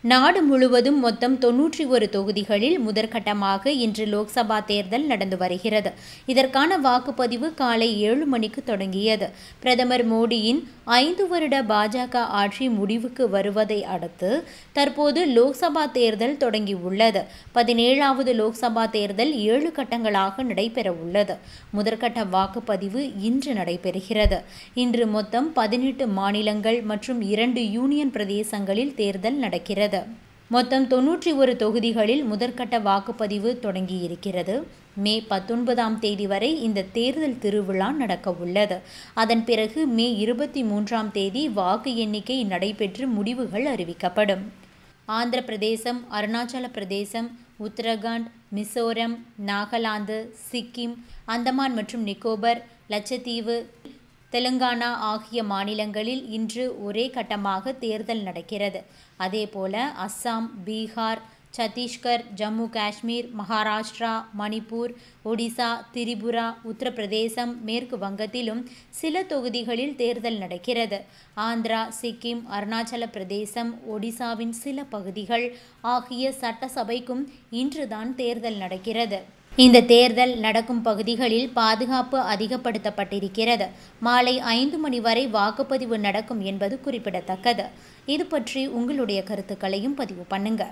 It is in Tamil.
நாடு முழுவதும் மொத்தம் 91 தொகுதிகளில் முதற்கட்டமாக இன்று லோக்சபா தேர்தல் நடந்து வருகிறது. இதற்கான வாக்குப்பதிவு காலை 7 மணிக்கு தொடங்கியது. பிரதமர் மோடியின் 5 வருட பாஜக ஆட்சி முடிவுக்கு வருவதை அடுத்து தற்போது லோக்சபா தேர்தல் தொடங்கியுள்ளது. 17வது லோக்சபா தேர்தல் 7 கட்டங்களாக நடைபெற உள்ளது. முதற்கட்ட வாக்குப்பதிவு இன்று நடைபெறுகிறது. இன்று மொத்தம் 18 மாநிலங்கள் மற்றும் 2 யூனியன் பிரதேசங்களில் தேர்தல் நடக்கிறது. மொத்தம் 91 தொகுதிகளில் முதற்கட்ட வாக்குப்பதிவு தொடங்கியிருக்கிறது. மே 19ஆம் தேதி வரை இந்த தேர்தல் திருவிழா நடக்க உள்ளது. அதன் பிறகு மே 23ஆம் தேதி வாக்கு எண்ணிக்கை நடைபெற்று முடிவுகள் அறிவிக்கப்படும். ஆந்திர பிரதேசம், அருணாச்சல பிரதேசம், உத்தரகாண்ட், மிசோரம், நாகாலாந்து, சிக்கிம், அந்தமான் மற்றும் நிக்கோபர், லட்சத்தீவு, தெலுங்கானா ஆகிய மாநிலங்களில் இன்று ஒரே கட்டமாக தேர்தல் நடக்கிறது. அதேபோல அஸ்ஸாம், பீகார், சத்தீஸ்கர், ஜம்மு காஷ்மீர், மகாராஷ்டிரா, மணிப்பூர், ஒடிசா, திரிபுரா, உத்தரப்பிரதேசம், மேற்கு வங்கத்திலும் சில தொகுதிகளில் தேர்தல் நடக்கிறது. ஆந்திரா, சிக்கிம், அருணாச்சல பிரதேசம், ஒடிசாவின் சில பகுதிகள் ஆகிய சட்டசபைக்கும் இன்றுதான் தேர்தல் நடக்கிறது. இந்த தேர்தல் நடக்கும் பகுதிகளில் பாதுகாப்பு அதிகப்படுத்தப்பட்டிருக்கிறது. மாலை 5 மணி வரை வாக்குப்பதிவு நடக்கும் என்பது குறிப்பிடத்தக்கது. இது பற்றி உங்களுடைய கருத்துக்களையும் பதிவு பண்ணுங்க.